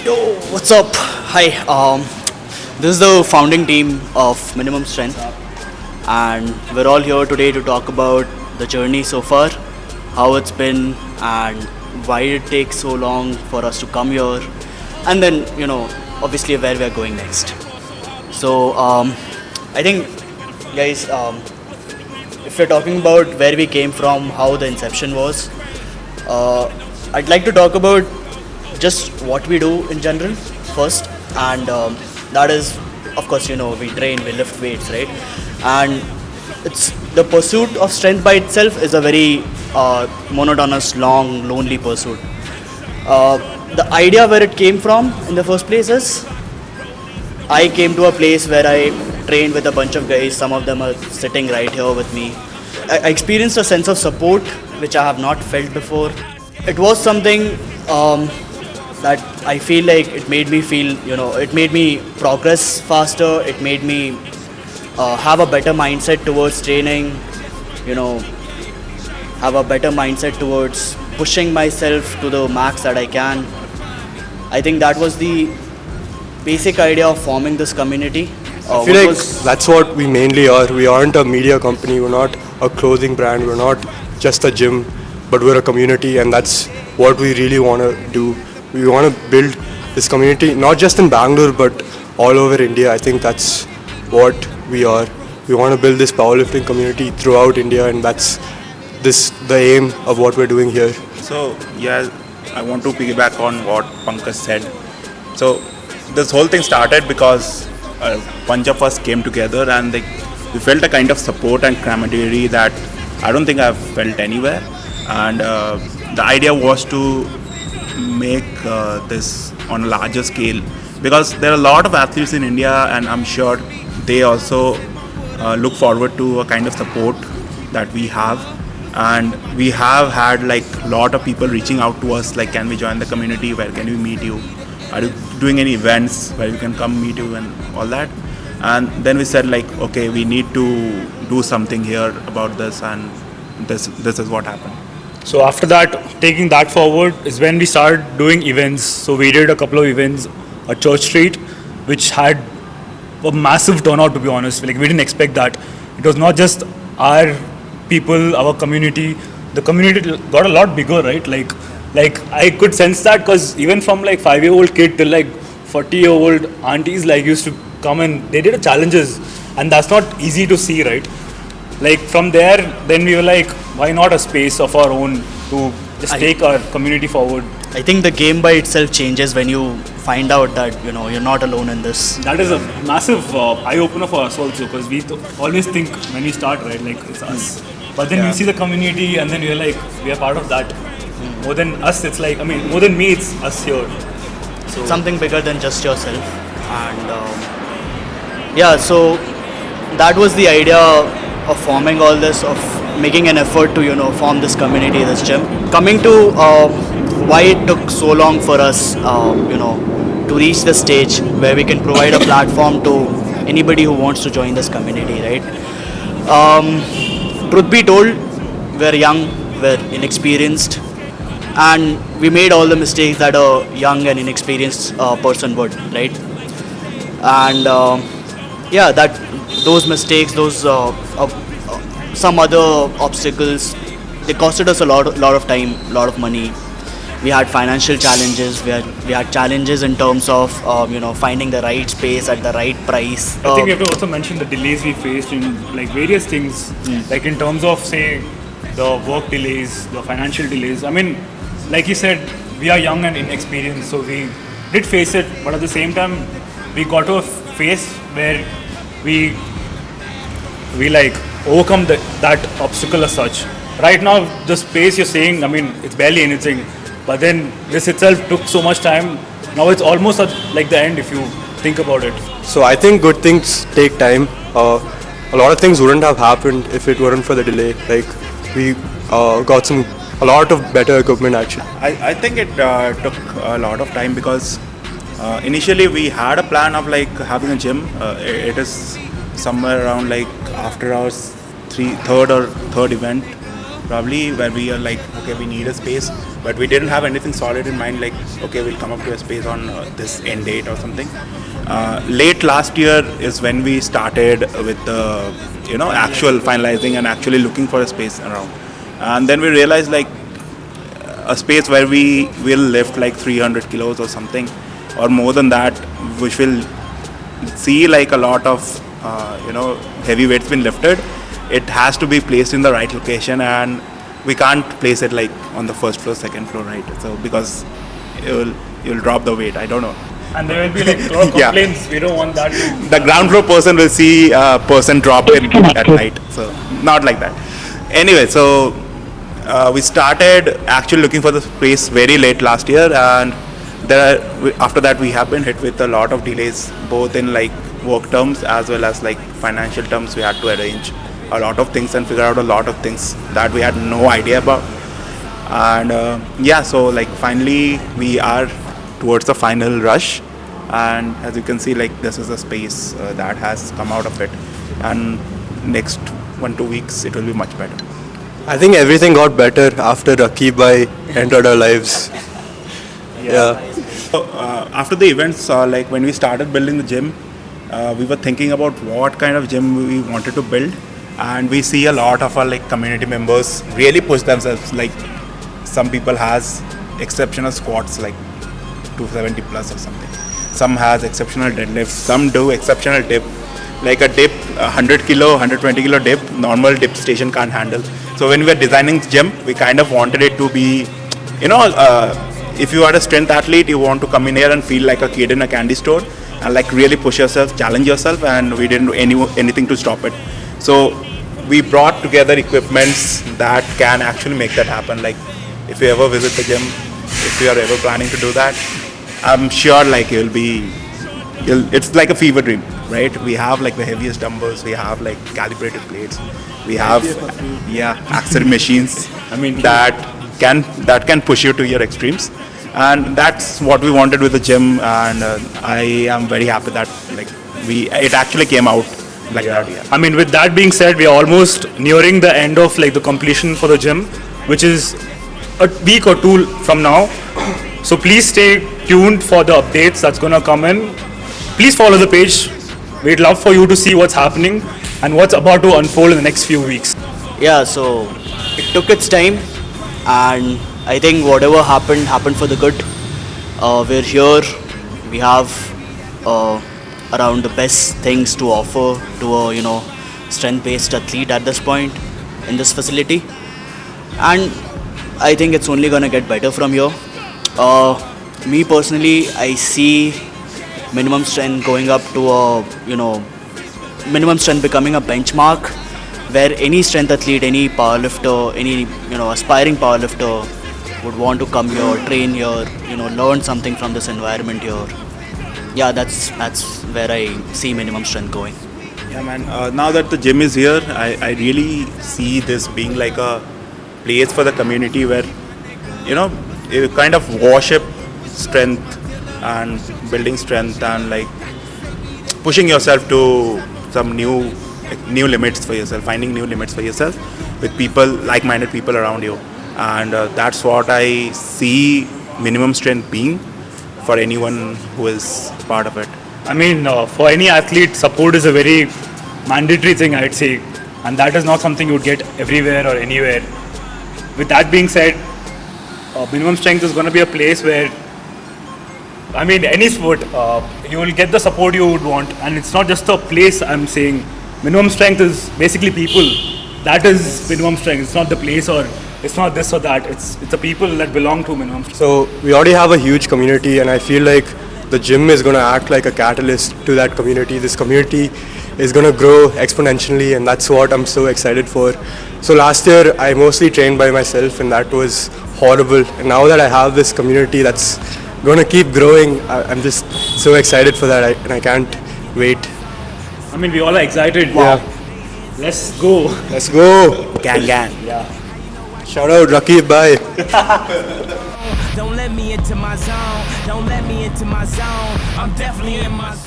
Yo, what's up? Hi. This is the founding team of Minimum Strength, and we're all here today to talk about the journey so far, how it's been, and why it takes so long for us to come here, and then obviously where we are going next. So, I think, guys, if we're talking about where we came from, how the inception was, I'd like to talk about just what we do in general first, and that is, of course, we train, we lift weights, right? And it's the pursuit of strength by itself is a very monotonous, long, lonely pursuit. The idea where it came from in the first place is I came to a place where I trained with a bunch of guys. Some of them are sitting right here with me. I experienced a sense of support which I have not felt before. It was something that I feel like it made me feel, it made me progress faster. It made me have a better mindset towards training, have a better mindset towards pushing myself to the max that I can. I think that was the basic idea of forming this community. I feel like that's what we mainly are. We aren't a media company, we're not a clothing brand, we're not just a gym, but we're a community, and that's what we really want to do. We want to build this community, not just in Bangalore, but all over India. I think that's what we are. We want to build this powerlifting community throughout India, and that's the aim of what we're doing here. So, yeah, I want to piggyback on what Pankaj said. So, this whole thing started because a bunch of us came together and we felt a kind of support and camaraderie that I don't think I've felt anywhere. And the idea was to make this on a larger scale, because there are a lot of athletes in India, and I'm sure they also look forward to a kind of support that we have. And we have had a lot of people reaching out to us, like, can we join the community, where can we meet you, are you doing any events where we can come meet you, and all that. And then we said, okay, we need to do something here about this, and this is what happened. So after that, taking that forward is when we started doing events. So we did a couple of events at Church Street, which had a massive turnout, to be honest. We didn't expect that. It was not just our people, our community. The community got a lot bigger, right? Like I could sense that, because even from 5-year-old kid till 40-year-old aunties used to come, and they did challenges, and that's not easy to see, right? From there, then we were why not a space of our own to just take our community forward? I think the game by itself changes when you find out that you're not alone in this. That is a massive eye opener for us also, because we always think when we start, right, it's us. But then you see the community, and then you're we are part of that. More than us, it's more than me, it's us here. So something bigger than just yourself. And so that was the idea of forming all this, of making an effort to form this community, this gym. Coming to why it took so long for us to reach the stage where we can provide a platform to anybody who wants to join this community, right? Truth be told, we're young, we're inexperienced, and we made all the mistakes that a young and inexperienced person would, right? And that those mistakes, those some other obstacles, they costed us a lot of time, a lot of money. We had financial challenges. We had challenges in terms of finding the right space at the right price. I think we have to also mention the delays we faced in various things, in terms of, say, the work delays, the financial delays. I mean, like you said, we are young and inexperienced, so we did face it, but at the same time, we got to a phase where we overcome that obstacle as such. Right now, the space you're saying, it's barely anything, but then this itself took so much time. Now it's almost at the end if you think about it. So I think good things take time. A lot of things wouldn't have happened if it weren't for the delay. We got a lot of better equipment actually. I think it took a lot of time, because initially we had a plan of having a gym. It is somewhere around after our third event, probably, where we are like, okay, we need a space, but we didn't have anything solid in mind, like, okay, we'll come up to a space on this end date or something. Late last year is when we started with the, actual finalizing and actually looking for a space around. And then we realized like a space where we will lift like 300 kilos or something, or more than that, which will see like a lot of, heavy weights been lifted. It has to be placed in the right location, and we can't place it like on the first floor, second floor, right? So because you'll drop the weight. I don't know. And there will be like a lot of Yeah. complaints. We don't want that to. The ground floor person will see a person drop in at night. So not like that. Anyway, so we started actually looking for the space very late last year, and after that we have been hit with a lot of delays, both in like work terms as well as like financial terms. We had to arrange a lot of things and figure out a lot of things that we had no idea about. And so like finally we are towards the final rush, and as you can see, like this is a space that has come out of it, and next 1-2 weeks it will be much better. I think everything got better after Rakib Bhai entered our lives. Yeah. So, after the events, like when we started building the gym, we were thinking about what kind of gym we wanted to build, and we see a lot of our like community members really push themselves. Like some people has exceptional squats, like 270 plus or something. Some has exceptional deadlifts. Some do exceptional dip, like a dip, 100 kilo, 120 kilo dip. Normal dip station can't handle. So when we were designing the gym, we kind of wanted it to be, if you are a strength athlete, you want to come in here and feel like a kid in a candy store and like really push yourself, challenge yourself, and we didn't do anything to stop it. So we brought together equipments that can actually make that happen. Like if you ever visit the gym, if you are ever planning to do that, I'm sure like it's like a fever dream, right? We have like the heaviest dumbbells, we have like calibrated plates, we have accessory machines. I mean, that can push you to your extremes, and that's what we wanted with the gym. And I am very happy that like it actually came out like that. Yeah. I mean, with that being said, we are almost nearing the end of like the completion for the gym, which is a week or two from now. So please stay tuned for the updates that's gonna come in. Please follow the page. We'd love for you to see what's happening and what's about to unfold in the next few weeks. Yeah, so it took its time, and I think whatever happened for the good. We're here. We have around the best things to offer to a strength-based athlete at this point in this facility, and I think it's only gonna get better from here. Me personally, I see minimum strength going up to minimum strength becoming a benchmark where any strength athlete, any powerlifter, any aspiring powerlifter would want to come here, train here, learn something from this environment here. Yeah, that's where I see minimum strength going. Yeah, man. Now that the gym is here, I really see this being like a place for the community where you kind of worship strength and building strength and like pushing yourself to some new limits for yourself, finding new limits for yourself with people, like-minded people around you. And that's what I see minimum strength being for anyone who is part of it. I mean, for any athlete, support is a very mandatory thing, I'd say, and that is not something you would get everywhere or anywhere. With that being said, minimum strength is going to be a place where, I mean, any sport, you will get the support you would want, and it's not just a place. I'm saying minimum strength is basically people. That is minimum strength. It's not the place, or it's not this or that. It's the people that belong to minimum strength. So we already have a huge community, and I feel like the gym is going to act like a catalyst to that community. This community is going to grow exponentially, and that's what I'm so excited for. So last year I mostly trained by myself, and that was horrible. And now that I have this community that's going to keep growing, I'm just so excited for that, and I can't wait. I mean, we all are excited. Yeah. Let's go. Let's go. Gang. Yeah. Shout out Rakib Bhai. Don't let me into my zone. Don't let me into my zone. I'm definitely in my zone.